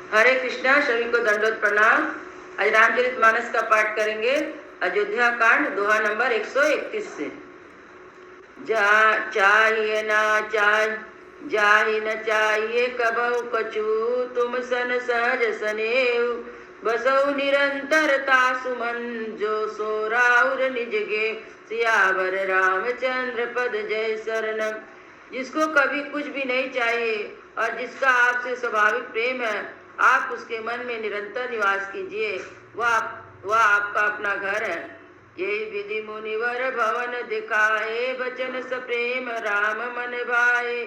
हरे कृष्णा, सभी को दंडोत प्रणाम। आज रामचरितमानस का पाठ करेंगे। अयोध्या कांड दोहा नंबर 131 से। चाहिए ना जाहि न चाहिए कबहु कछु, तुम सन सहज सनेऊ, बसऊ निरंतरता सुमन, जो सो राउर निज गे, सियावर रामचंद्र पद जय शरणम। जिसको कभी कुछ भी नहीं चाहिए और जिसका आपसे स्वाभाविक प्रेम है, आप उसके मन में निरंतर निवास कीजिए। वह आपका अपना घर है। यही विधि मुनिवर भवन दिखाए, बचन सप्रेम राम मन भाए।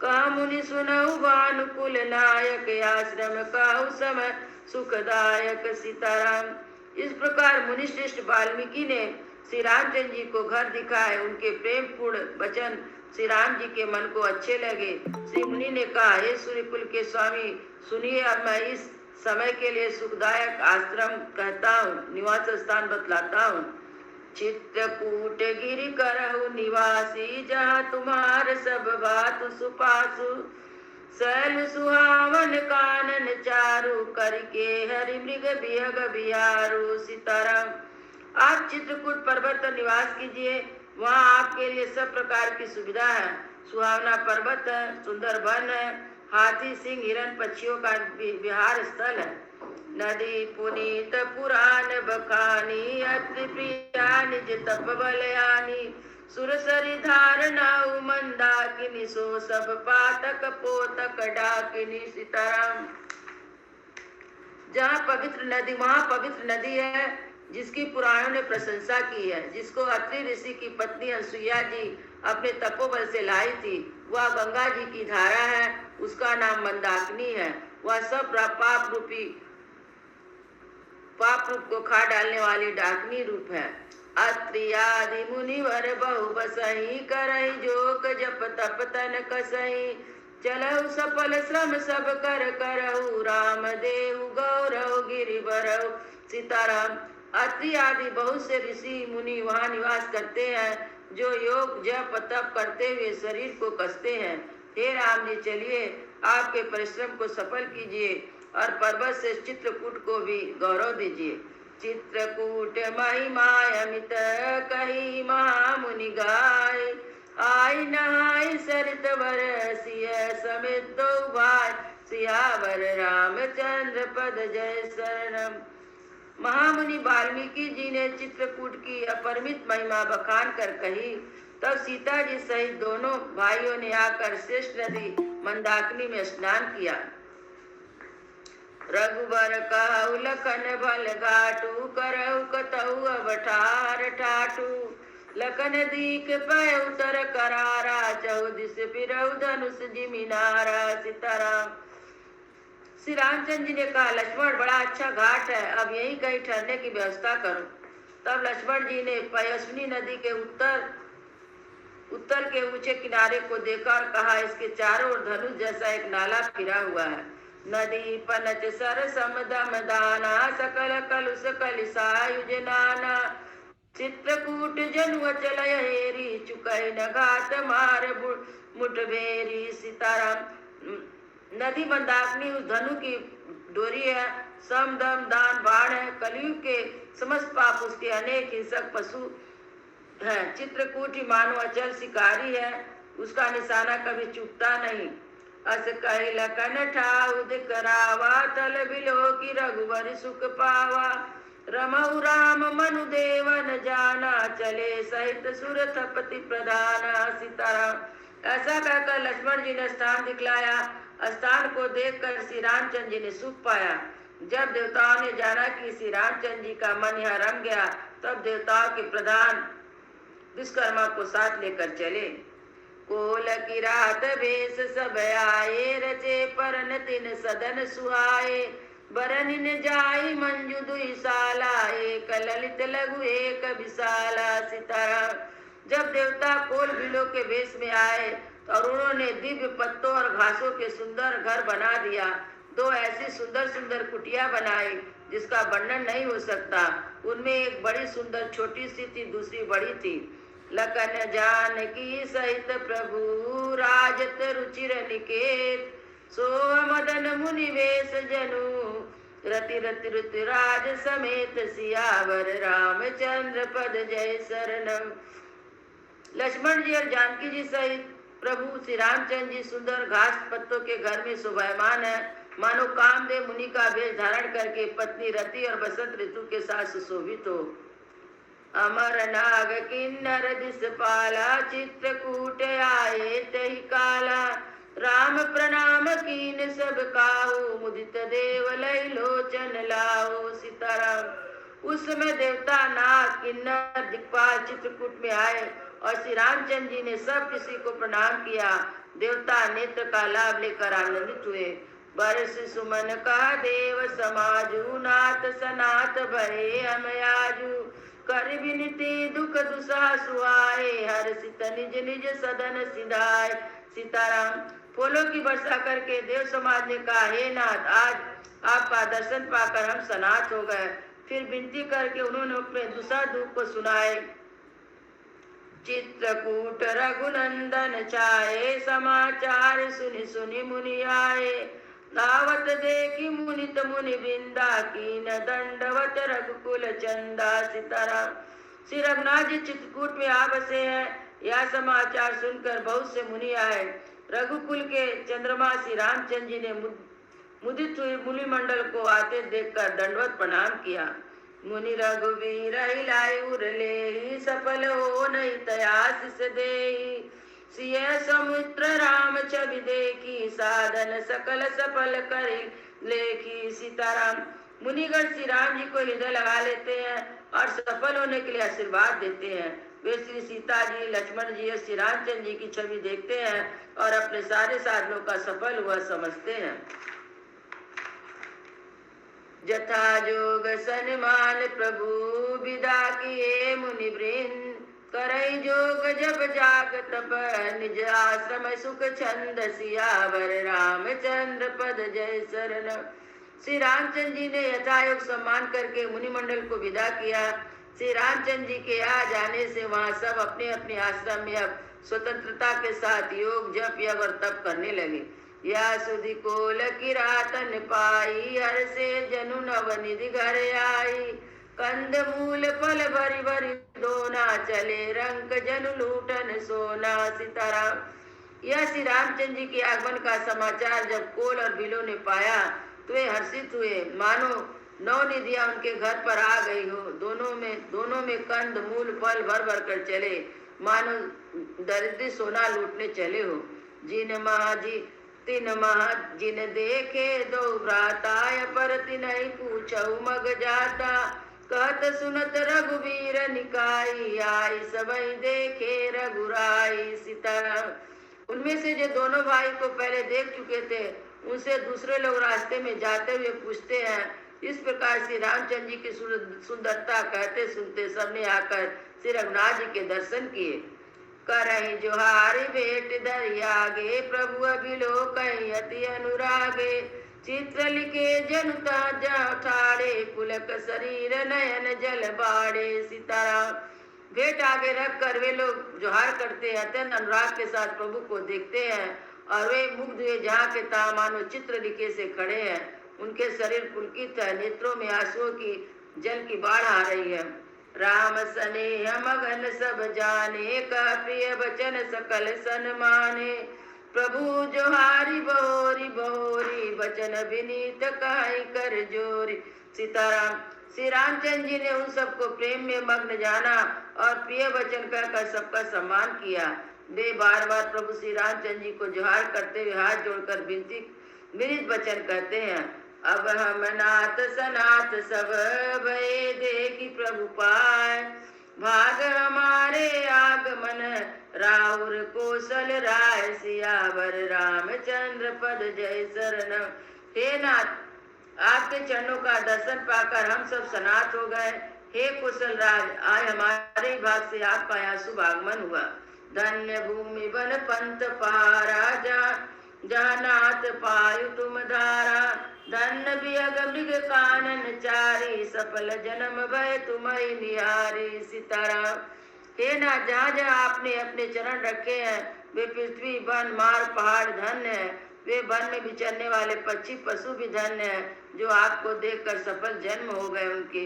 कहा मुनि सुनऊ भानुकुल नायक, आश्रम कहु समय सुखदायक सीताराम। इस प्रकार मुनि श्रेष्ठ वाल्मीकि ने श्री रामचंद्र जी को घर दिखाए। उनके प्रेम पूर्ण वचन श्री राम जी के मन को अच्छे लगे। श्री मुनि ने कहा, हे सूर्यकुल के स्वामी, सुनिए, अब मैं इस समय के लिए सुखदायक आश्रम कहता हूँ, निवास स्थान बतलाता हूँ। चित्रकूट गिरि करहु निवासी, जहाँ तुम्हार सब बात सुपासु। शैल सुहावन कानन चारु, करके हरि मृग बिहग बिहारु सीताराम। आप चित्रकूट पर्वत पर निवास कीजिए। वहाँ आपके लिए सब प्रकार की सुविधा है। सुहावना पर्वत है, सुंदर वन है, हाथी सिंह हिरण पक्षियों का विहार स्थल है। नदी पुनीत पुराण बखानी, अति प्रिया निज तप बलयानी। सुरसरी धारनाऊ मंदाकिनी, सो सब पातक पोतक डाकिनी सीताराम। जहाँ पवित्र नदी, वहाँ पवित्र नदी है जिसकी पुराणों ने प्रशंसा की है, जिसको अत्रि ऋषि की पत्नी अनसुईया जी अपने तपोबल से लाई थी। वह गंगा जी की धारा है, उसका नाम मंदाकिनी है। वह सब पाप रूप को खा डालने वाली डाकिनी रूप है। अत्रि आदि मुनिवर बहु बसही, करहि जोग जप तप तन कसही। चलहु सफल श्रम सब कर करहु, राम देहु गौरव गिरि बरहु सीताराम। अत्रि आदि बहुत से ऋषि मुनि वहाँ निवास करते हैं, जो योग जप तप करते हुए शरीर को कसते हैं। हे राम जी, चलिए, आपके परिश्रम को सफल कीजिए और पर्वत से चित्रकूट को भी गौरव दीजिए। चित्रकूट महिमा अमित, कही महामुनि गाय। आई नहाय सरित बरसिय, समित भाई, सियावर रामचंद्र पद जय शरणम। महामुनि वाल्मीकि जी ने चित्रकूट की अपरिमित महिमा बखान कर कही। तब सीता जी सहित दोनों भाइयों ने आकर श्रेष्ठ नदी मंदाकिनी में स्नान किया। रघुबर कहु लखन भल घाटू, करहु कतहु अवठार ठाटू। लखन दीक पय उतर करारा, चौदिस फिरहु धनुष जिमिनारा सीताराम। श्री रामचंद्र जी ने कहा, लक्ष्मण, बड़ा अच्छा घाट है, अब यहीं कहीं ठहरने की व्यवस्था करो। तब लक्ष्मण जी ने पयस्विनी नदी के उत्तर के ऊंचे किनारे को देखा और कहा, इसके चारों ओर धनुष जैसा एक नाला फिरा हुआ है। नदी पनच सर समदम दाना, सकल कलुष कलिसायुज नाना। चित्रकूट जनु अचल हेरी, चुकई न घाट मार मुठभेरी सीताराम। नदी मंदाकिनी उस धनु की डोरी है, सम दम दान बाण है। कलयुग के समस्त पाप उसके अनेक हिंसक पशु है। चित्रकूट ही मानो अचल शिकारी है, उसका निशाना कभी चूकता नहीं। अस कही लखन ठाउ दिकरावा, तल बिलो की रघुवर सुख पावा। रमऊ राम मनु देवन जाना, चले सहित सुर थपति प्रधाना सीताराम। ऐसा कहकर लक्ष्मण जी ने स्थान दिखलाया। स्थान को देखकर श्री रामचंद्र जी ने सुख पाया। जब देवताओं ने जाना कि श्री रामचंद्र जी का मन यहाँ रम गया, तब देवताओं के प्रधान विश्वकर्मा को साथ लेकर चले। कोल की रात भेष सब आए, रचे परन तिन सदन सुहाए। बरनिन जाई मंजू दुई साला, एक ललित लघु एक विशाला सीताराम। जब देवता कोल बिलो के वेश में आए और उन्होंने दिव्य पत्तों और घासों के सुंदर घर बना दिया। दो ऐसी सुंदर सुंदर कुटिया बनाई जिसका वर्णन नहीं हो सकता। उनमें एक बड़ी सुंदर छोटी सी थी, दूसरी बड़ी थी। लखन जानकी सहित प्रभु, राजत रुचिर निकेत। सो मदन मुनि वेश जनु रति रति रुति राज समेत सियावर रामचंद्र पद जय शरणम। लक्ष्मण जी और जानकी जी सहित प्रभु श्री रामचंद्र जी सुंदर घास पत्तों के घर में शोभायमान है, मानो कामदेव मुनि का वेश धारण करके पत्नी रति और बसंत ऋतु के साथ सुशोभित हो। अमर नाग किन्नर दिसपाला चित्रकूट आए तहि काला, राम प्रणाम कीन सब काहू मुदित देव लय लोचन लाओ। सीताराम। उस समय देवता नाग किन्नर दिक्पाल चित्रकूट में आए और श्री रामचंद्र जी ने सब किसी को प्रणाम किया। देवता नेत्र का लाभ लेकर आनंदित हुए। बरस सुमन का देव समाजू नाथ सनाथ भरे हम आजू, कर विनती दुख दुसह सुहाए हर सित निज निज सदन सिधाए। सीताराम। फूलों की वर्षा करके देव समाज ने कहा, हे नाथ, आज आपका दर्शन पाकर हम सनाथ हो गए। फिर विनती करके उन्होंने अपने दुसह दुख को सुनाए। चित्रकूट रघुनंदन छाए समाचार सुनि सुनि मुनि आए, दावत देखी मुनित मुनि वृंदा कीन दंडवत रघुकुल चंदा। सीताराम। श्री रघुनाथ जी चित्रकूट में आ बसे हैं, यह समाचार सुनकर बहुत से मुनि आए। रघुकुल के चंद्रमा श्री रामचंद्र जी ने मुदित हुए मुनि मंडल को आते देखकर दंडवत प्रणाम किया। मुनि रघुवीर हिलाए उरले सफल हो नहीं तयास दे, सिय समुद्र राम छवि देखी साधन सकल सफल करे लेखी। सीताराम। मुनिगण श्री राम जी को हृदय लगा लेते हैं और सफल होने के लिए आशीर्वाद देते हैं। वे श्री सीता जी, लक्ष्मण जी और श्री रामचंद्र जी की छवि देखते हैं और अपने सारे साधनों का सफल हुआ समझते हैं। जथा जोग सन्मान प्रभु विदा किए मुनि वृंद, करई जोग जब जाग तप निज आश्रम सुख छंद सियावर रामचंद्र पद जय शरण। श्री रामचंद्र जी ने यथायोग सम्मान करके मुनिमंडल को विदा किया। श्री रामचंद्र जी के आ जाने से वहाँ सब अपने अपने आश्रम में अब स्वतंत्रता के साथ योग जप यज्ञ और तप करने लगे। या सुधि कोल किरातन पाई हर से जनु नवनिधि घर आई, कंद मूल फल भरी भरी दोना चले रंग जनु लूटन सोना। सीताराम। यह श्री रामचंद्र जी के आगमन का समाचार जब कोल और बिलो ने पाया तो वे हर्षित हुए, मानो नौ निधियां उनके घर पर आ गई हो। दोनों में कंद मूल फल भर भर कर चले, मानो दरिद्र सोना लूटने चले हो। जिन महाजी तिन महा जिन देखे दो भ्राता, पर तिनहि पूछऊ मग जाता, कहत सुनत रघुवीर निकाई, आई सबई देखे रघुराई। सीताराम। उनमें से जो दोनों भाई को पहले देख चुके थे, उनसे दूसरे लोग रास्ते में जाते हुए पूछते हैं। इस प्रकार श्री रामचंद्र जी की सुंदरता कहते सुनते सबने आकर श्री रघुनाथ जी के दर्शन किए। करहि जोहार भेट दरियागे, प्रभु अभिलो कहीं अति अनुरागे, चित्र लिखे जनुता ठाड़े, पुलक शरीर नयन जल बाड़े। सीताराम। भेंट आगे रख कर वे लोग जोहार करते हैं, अत्यंत अनुराग के साथ प्रभु को देखते हैं और वे मुग्ध हुए जहाँ के तहाँ मानो चित्र लिखे से खड़े हैं। उनके शरीर पुलकित है, नेत्रों में आंसुओं की जल की बाढ़ आ रही है। राम स्नेह मगन सब जाने, का प्रिय वचन सकल सन्माने, प्रभु जोहारी बहोरी बहोरी, वचन विनीत कहाई कर जोरी। सीताराम। श्री रामचंद्र जी ने उन सबको प्रेम में मग्न जाना और प्रिय वचन कहकर सबका सम्मान किया। वे बार बार प्रभु श्री रामचंद्र जी को जोहार करते हुए हाथ जोड़कर विनीत वचन कहते हैं। अब हम नाथ सनाथ सब भय देखी प्रभु पाए, भाग हमारे आगमन राउर कौशल राय, सियावर रामचंद्र पद जय शरण। हे नाथ, आपके चरणों का दर्शन पाकर हम सब सनाथ हो गए। हे कुशल राज, आज हमारे भाग से आपका यहाँ शुभ आगमन हुआ। धन्य भूमि वन पंथ पहारा, जहाँ नाथ पायु तुम धारा, धन्य बियग मृग कानन चारी, सफल जन्म भय तुम्हारी निहारी। सीताराम। हे ना, जहाँ जहाँ आपने अपने चरण रखे हैं वे पृथ्वी वन मार पहाड़ धन्य है। वे वन में विचरने वाले पक्षी पशु भी धन्य है, जो आपको देखकर सफल जन्म हो गए उनके।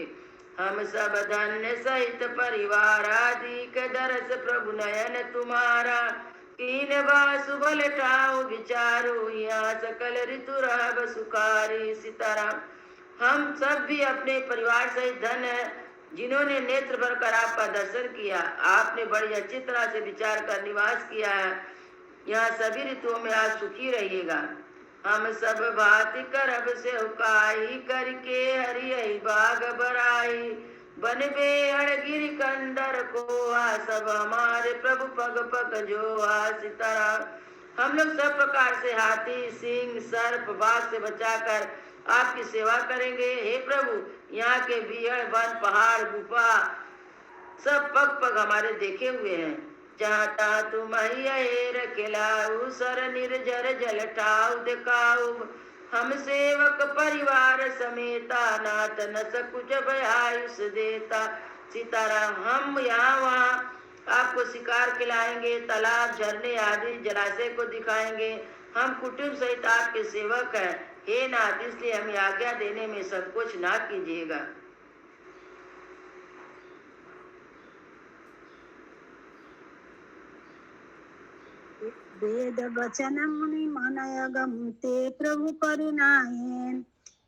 हम सब धन्य सहित परिवार आदि के दरस प्रभु नयन तुम्हारा। कीन बासु बल ठाऊ विचारो, यहाँ सकल ऋतु रह सुखारी। सीताराम। हम सब भी अपने परिवार सहित धन्य है, जिन्होंने नेत्र भर कर आपका दर्शन किया। आपने बड़ी अच्छी तरह से विचार कर निवास किया है। यहाँ सभी ऋतुओं में आज सुखी रहिएगा। हम सब भांति करब से उकाई, करके हरि बाग बराई। बन बेहड़ गिर कंदर को आ, सब हमारे प्रभु पग पग जो आ। सीताराम। हम लोग सब प्रकार से हाथी, सिंह, सर्प, बाघ से बचाकर आपकी सेवा करेंगे। हे प्रभु, यहाँ के बिहड़, वन, पहाड़, गुफा सब पग पग हमारे देखे हुए हैं। चाहता तुम रखिलाऊ, सर निर्जर जल ठाऊ दिखाऊ। हम सेवक परिवार समेता, नाथ न सकुच भयायुष देता। सीताराम। हम यहाँ वहाँ आपको शिकार खिलाएंगे, तालाब, झरने आदि जलाशय को दिखाएंगे। हम कुटुंब सहित आपके सेवक हैं। हे नाथ, इसलिए हमें आज्ञा देने में संकोच ना कीजिएगा। वेद वचन मुनि मनय गमते, प्रभु करुणायन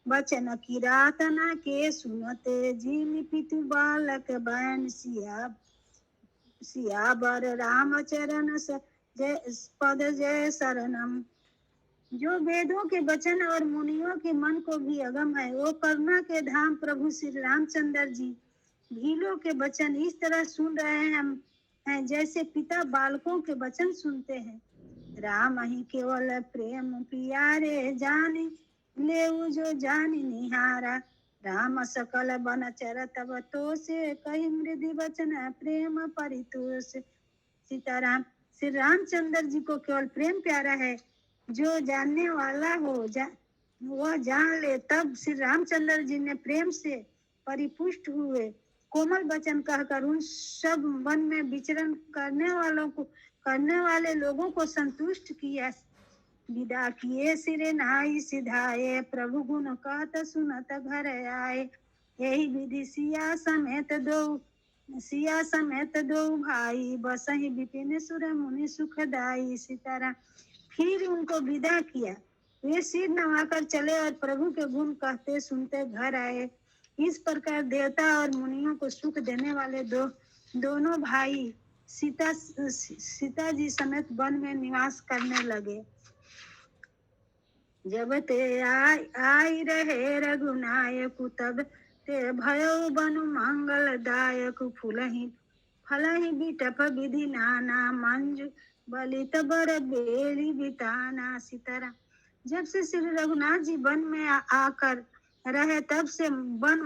वचन किरातना के सुनते। जिन पितु बालक बहन सियावर रामचरण पद जय शरणम। जो वेदों के वचन और मुनियों के मन को भी अगम है, वो करुणा के धाम प्रभु श्री रामचंद्र जी भीलों के वचन इस तरह सुन रहे हैं जैसे पिता बालकों के वचन सुनते हैं। राम ही केवल प्रेम प्यारे, जाने ले जो जानी निहारा। राम सकल बन चर तब तो से, कही मृदि वचन प्रेम परितोष। सीताराम। श्री रामचंद्र जी को केवल प्रेम प्यारा है, जो जानने वाला हो वह जान ले। तब श्री रामचंद्र जी ने प्रेम से परिपुष्ट हुए कोमल वचन कहकर उन सब वन में विचरण करने वाले लोगों को संतुष्ट किया। विदा किए सिरे नाई सिधाए, प्रभु गुण कहत सुनत घर आए। यही विधि सिया समेत दो भाई, बसहि विपिन सुर मुनि सुखदाई। सीताराम। फिर उनको विदा किया। वे सिर नवाकर चले और प्रभु के गुण कहते सुनते घर आए। इस प्रकार देवता और मुनियों को सुख देने वाले दोनों भाई सीता जी समेत वन में निवास करने लगे। जब ते आई रहे रघुनायक, तब ते भयो बनु मंगलदायक। फलहि बिटप विधि नाना, मंजु बलित बर बेली बिताना। सीताराम। जब से श्री रघुनाथ जी वन में आकर रहे, तब से वन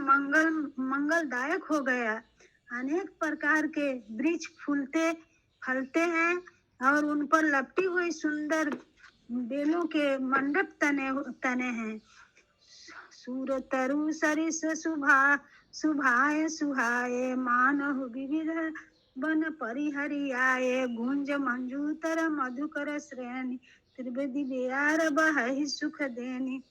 मंगलदायक हो गया। अनेक प्रकार के वृक्ष फलते हैं और उन पर लपटी हुई सुंदर बेलों के मंडप तने हैं। सूर तरु सरिस सुभाए सुहाए, मानहु विविध वन परिहरियाए। गुंज मंजूतर मधुकर श्रेणी, त्रिवेदी बेयार बहि सुख देनी।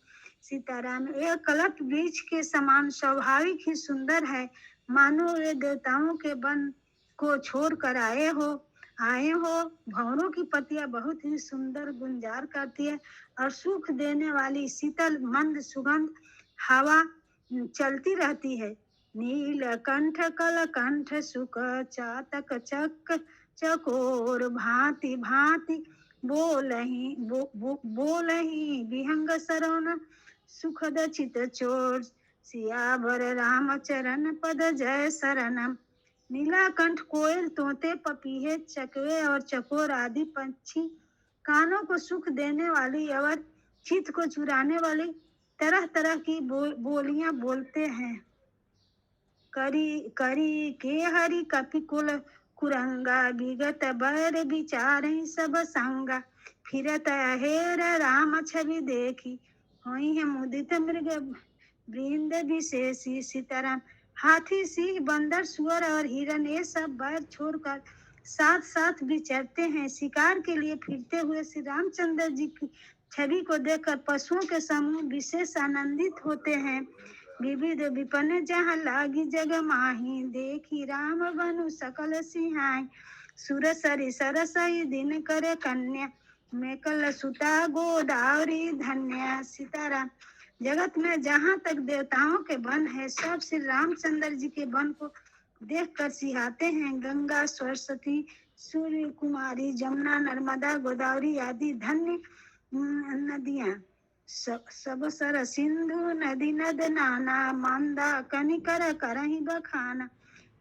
सीताराम। यह कल्प वृक्ष के समान स्वाभाविक ही सुंदर है, मानो वे देवताओं के वन को छोड़ कर आए हो। भंवरों की पत्तियां बहुत ही सुंदर गुंजार करती है और सुख देने वाली शीतल मंद सुगंध हवा चलती रहती है। नील कंठ कल कंठ सुख, चातक चक चकोर भांति भांति बोलहि विहंग सरवण सुखद चित चोर। सियावर रामचरण पद जय शरणम। नीलाकंठ कोयल, तोते, पपीहे, चकवे और चकोर आदि पंछी कानों को सुख देने वाली और चित्त को चुराने वाली तरह तरह की बोलियां बोलते हैं। करी के हरि कपिकुल कुरंगा, विगत बर विचार सब संगा। फिरत हेर राम छवि देखी, होई है मुदित मृग वृंद विशेषी। सीताराम। हाथी, सिंह, बंदर, सुअर और हिरण ये सब बैर छोड़कर साथ साथ विचरते हैं। शिकार के लिए फिरते हुए श्री रामचंद्र जी छवि को देखकर पशुओं के समूह विशेष आनंदित होते हैं। विविध विपन्न जहाँ लागी जग माही, देखी राम बनु सकल सिंहाई। सुर सरी सरसई दिन करे कन्या, मेकल सुता गोदावरी धन्या। सीताराम। जगत में जहाँ तक देवताओं के वन है, सब श्री रामचंद्र जी के वन को देख कर सिहाते हैं। गंगा, सरस्वती, सूर्य कुमारी, जमुना, नर्मदा, गोदावरी आदि धन्य नदियां, सब सर सिंधु नदी नद नाना। मंदा कनिकर करही बखाना,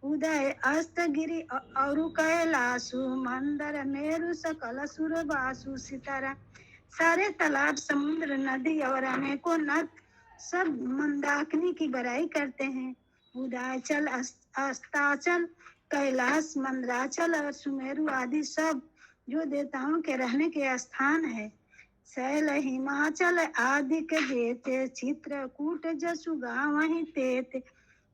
उदय अस्त गिरि और कैलासु। मंदर मेरु सकल सुर बासु। सीताराम। सारे तालाब, समुद्र, नदी और अनेकों नद सब मंदाकिनी की बड़ाई करते हैं। उदयाचल, अस्ताचल, कैलाश, मंदराचल और सुमेरु आदि सब जो देवताओं के रहने के स्थान है। शैल, हिमाचल आदि के जेते, चित्रकूट जसु गावहीं तेते।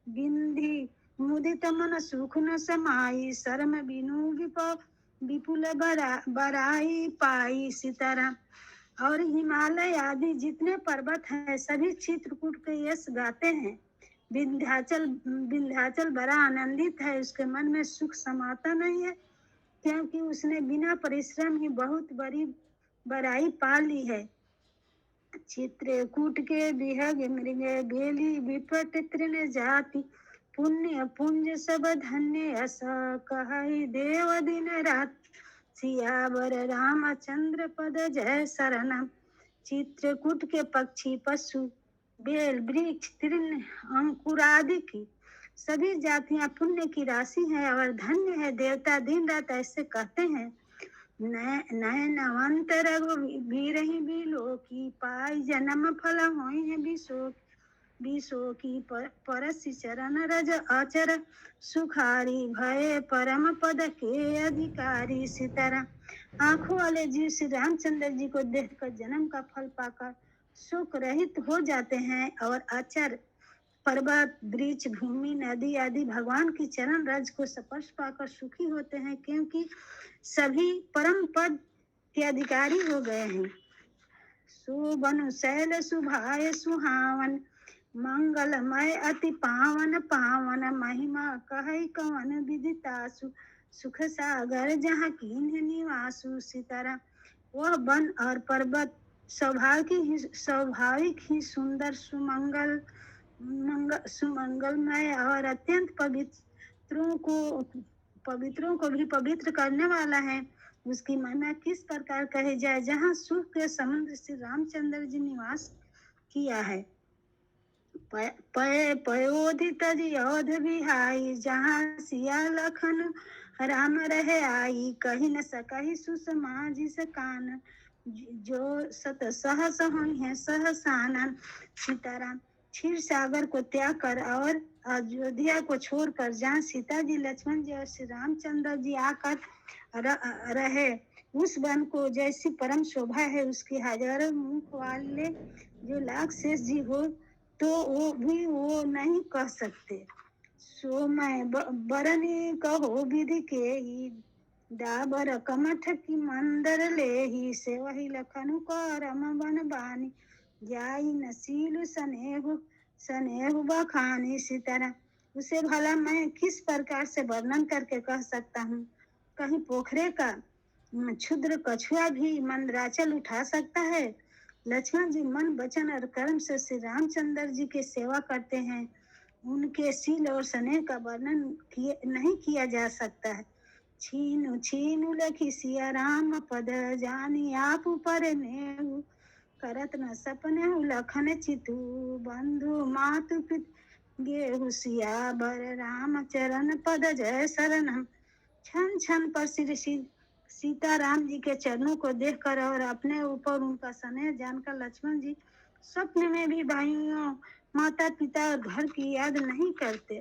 बिंदी मुदित मन सुख न समाई, शर्म बिनु विपुल बराई पाई। सीताराम। और हिमालय आदि जितने पर्वत हैं, सभी चित्रकूट के यश गाते हैं। विंध्याचल बड़ा आनंदित है, उसके मन में सुख समाता नहीं है, क्योंकि उसने बिना परिश्रम ही बहुत बड़ी बड़ाई पा ली है। चित्रकूट के विहग मृग बेली, विपट तृण जाति। पुण्य पुंज सब धन्य अस, कहई देव दिन रात। सियावर रामचंद्र पद जय शरणम। चित्रकूट के पक्षी, पशु, बेल, वृक्ष, तृण, अंकुर आदि की सभी जातियां पुण्य की राशि है और धन्य है। देवता दिन रात ऐसे कहते हैं। नयनवंत रघुवीर ही बिलोकी, पाई जन्म फल होई है विशोकी। परसि चरण रज अचर सुखारी, भय परम पद के अधिकारी। सीताराम। आंखों वाले जीव श्री रामचंद्र जी को देखकर जन्म का फल पाकर शोक रहित हो जाते हैं और अचर, पर्वत, वृक्ष, भूमि, नदी आदि भगवान की चरण रज को स्पर्श पाकर सुखी होते हैं, क्योंकि सभी परम पद के अधिकारी हो गए हैं। सुबनु शैल सुभाय सुहावन, मंगलमय अति पावन पावन। महिमा कहै कवन विदितासु, सुख सागर जहाँ कीन्ह निवासु। सीताराम। वह वन और पर्वत स्वाभाविक ही सुंदर, सुमंगलमय और अत्यंत पवित्रों को भी पवित्र करने वाला है। उसकी महिमा किस प्रकार कही जाए। जहाँ सुख के समुद्र श्री रामचंद्र जी निवास किया है। पयोधित योध विहाई, जहाँ सिया लखन राम रहे आई। कही न सकही सुषमा जिस कान, जो सत सहस हुई है सहसानन। सीताराम। क्षीर सागर को त्याग कर और अयोध्या को छोड़कर जहाँ सीता जी, लक्ष्मण जी और श्री रामचंद्र जी आकर रहे, उस वन को जैसी परम शोभा है, उसकी हजारों मुख वाले जो लाख शेष जी हो तो वो नहीं कह सकते। सो मैं बरनी कहो विधि के ही, डाबर कमठ की मंदर ले ही। से वही लखनु करम बन बानी, जाई नसीलु सनेहु बखानी। सीताराम। उसे भला मैं किस प्रकार से वर्णन करके कह सकता हूँ। कहीं पोखरे का क्षुद्र कछुआ भी मंदराचल उठा सकता है। लक्ष्मण जी मन, वचन और कर्म से श्री रामचंद्र जी की सेवा करते हैं। उनके शील और स्नेह का वर्णन नहीं किया जा सकता है। छीनु छीनु लखी सिया राम पद, जानी आप पर नेहु। करत न सपने लखन चितु, बंधु मातु पितु गेहु। सियावर राम चरण पद जय शरणम। क्षण क्षण पर श्री सीताराम जी के चरणों को देखकर और अपने ऊपर उनका स्नेह जानकर लक्ष्मण जी स्वप्न में भी भाइयों, माता पिता और घर की याद नहीं करते।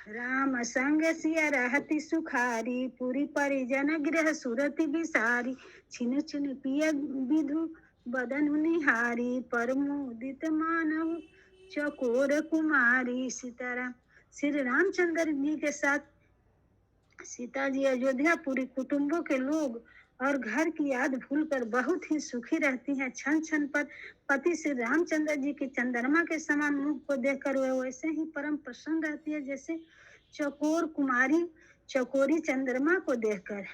राम संग सिया रहती सुखारी, पूरी परिजन गृह सुरति विसारी। छिनु छिनु पिय विधु बदन निहारी, परमुदित मानव चकोर कुमारी। सीताराम। श्री रामचंद्र जी के साथ सीता जी, अयोध्या, पूरी कुटुंबों के लोग और घर की याद भूलकर बहुत ही सुखी रहती हैं। क्षण क्षण पर पति श्री रामचंद्र जी के चंद्रमा के समान मुख को देखकर वह वैसे ही परम प्रसन्न रहती है जैसे चकोर कुमारी चकोरी चंद्रमा को देखकर।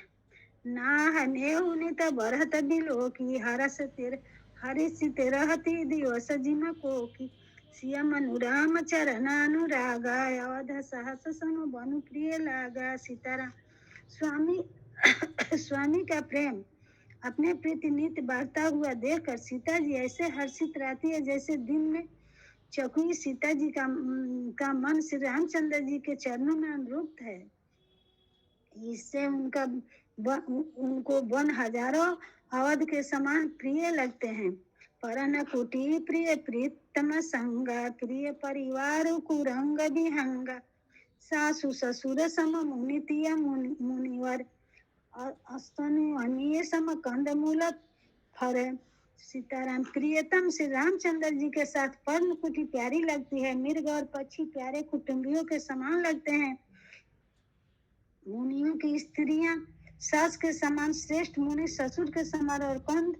नाहने उनित बरहत बिलो की हरस तेरे हरिसित रहती दिवस जिम को की सियम अनुराम चरण अनुरागा अवध सहस सम बनु प्रिय लागा। सीताराम। स्वामी स्वामी का प्रेम अपने प्रीति नित्य बढ़ता हुआ देखकर सीता जी ऐसे हर्षित रहती है जैसे दिन में चकुई सीता जी का मन श्री रामचंद्र जी के चरणों में अनुरूप है। इससे उनको वन हजारों अवध के समान प्रिय लगते हैं। परन कुटी प्रिय प्रीतम संगा प्रिय परिवार कुरंग विहंगा सासु ससुर सम मुनितिय मुनिवर अस्तनु अनिय सम कंद मूल फर। सीताराम। प्रियतम श्री रामचंद्र जी के साथ पर्ण कुटी प्यारी लगती है। मृग और पक्षी प्यारे कुटुंबियों के समान लगते हैं। मुनियों की स्त्रियां सास के समान श्रेष्ठ मुनि ससुर के समान और कंद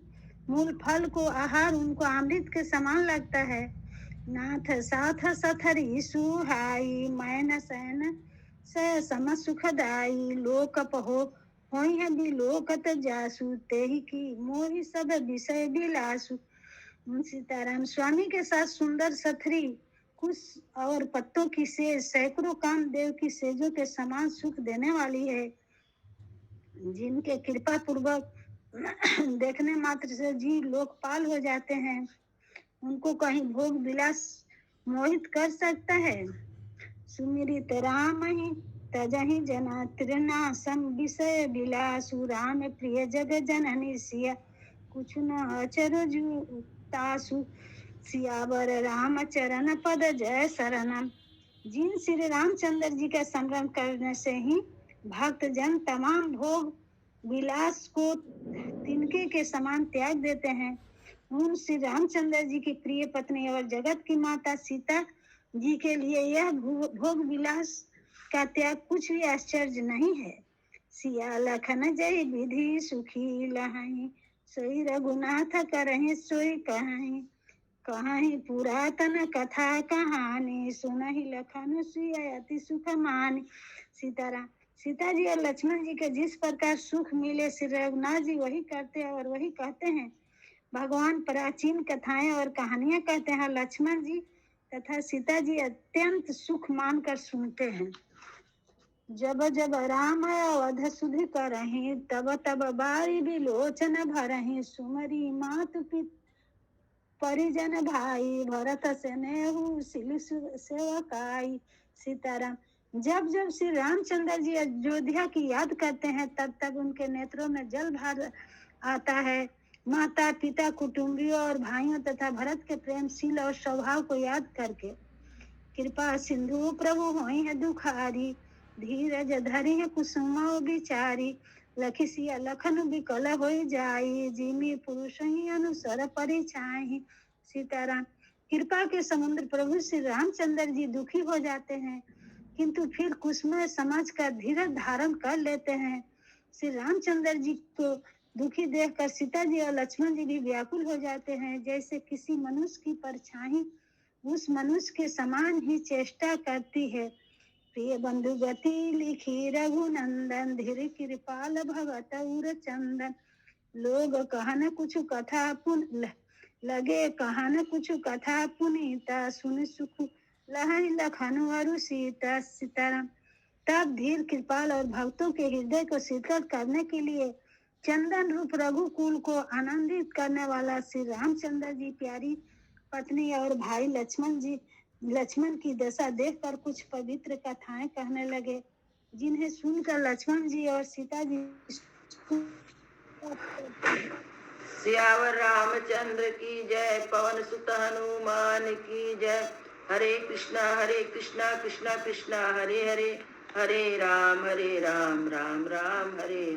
मूल फल को आहार उनको अमृत के समान लगता है। नाथ साथ सथरी सुहाई मैन सैन स सम सुखदाई लोक पहो होई है बिलोकत जासु तेहि की मोहि सब विषय बिलासु। सीताराम। स्वामी के साथ सुंदर सथरी कुश और पत्तों की सेज सैकड़ों कामदेव की सेजों के समान सुख देने वाली है। जिनके कृपा पूर्वक देखने मात्र से जीव लोकपाल हो जाते हैं। उनको कहीं भोग विलास मोहित कर सकता है। सुमिरित राम ही तजहि जना त्रिनाशम विषय विलासु राम प्रिय जग जननी सिया कुछ न अचर जुतासु सियावर राम चरण पद जय शरणम। जिन श्री रामचंद्र जी का स्मरण करने से ही भक्त जन तमाम भोग विलास को तिनके के समान त्याग देते हैं। उन श्री रामचंद्र जी की प्रिय पत्नी और जगत की माता सीता जी के लिए यह भोग विलास का त्याग कुछ भी आश्चर्य नहीं है। सिया लखन जय विधि सुखी लहाई सोई रघुनाथ करहि सोई कहाई कहाई पुरातन कथा कहानी सुनहि लखन सुय अति सुख मानी। सीताराम। सीता जी और लक्ष्मण जी के जिस प्रकार सुख मिले श्री रघुनाथ जी वही करते हैं और वही कहते हैं। भगवान प्राचीन कथाएं और कहानियां कहते हैं। लक्ष्मण जी तथा सीता जी अत्यंत सुख मानकर सुनते हैं। जब जब राम अवध सुधि करहि तब तब बारी बिलोचन भरहि सुमरी मातु पिता परिजन भाई भरत स्नेहु सिल सेवकाई। सीताराम। जब जब श्री रामचंद्र जी अयोध्या की याद करते हैं तब तब उनके नेत्रों में जल भर आता है। माता पिता कुटुंबियों और भाइयों तथा भरत के प्रेमशील और स्वभाव को याद करके। कृपा सिंधु प्रभु होई है दुखारी धीरज धरि है कुसुम बिचारी लखिसिया लखन विकल हो जाई जिमी पुरुष ही अनुसर परिछाई। सीताराम। कृपा के समुद्र प्रभु श्री रामचंद्र जी दुखी हो जाते हैं किंतु फिर कुसुम समझकर धीरज धारण कर लेते हैं। श्री रामचंद्र जी को दुखी देखकर सीता जी और लक्ष्मण जी भी व्याकुल हो जाते हैं। जैसे किसी मनुष्य की परछाई उस मनुष्य के समान ही चेष्टा करती है। प्रिय बंधु गति लिखी रघुनंदन धीर कृपाल भगत उर चंदन लोग कहन कुछ कथा पुन लगे कहन कुछ कथा पुनीता सुन सुख लहन लखन अरु सीता। सीताराम। तब धीर कृपाल और भक्तों के हृदय को शीतल करने के लिए चंदन रूप रघुकुल को आनंदित करने वाला श्री रामचंद्र जी प्यारी पत्नी और भाई लक्ष्मण की दशा देखकर कुछ पवित्र कथाएं कहने लगे जिन्हें सुनकर लक्ष्मण जी और सीता जी सियावर रामचंद्र की जय पवन सुत हनुमान की जय। हरे कृष्णा कृष्णा कृष्णा हरे हरे हरे राम राम राम हरे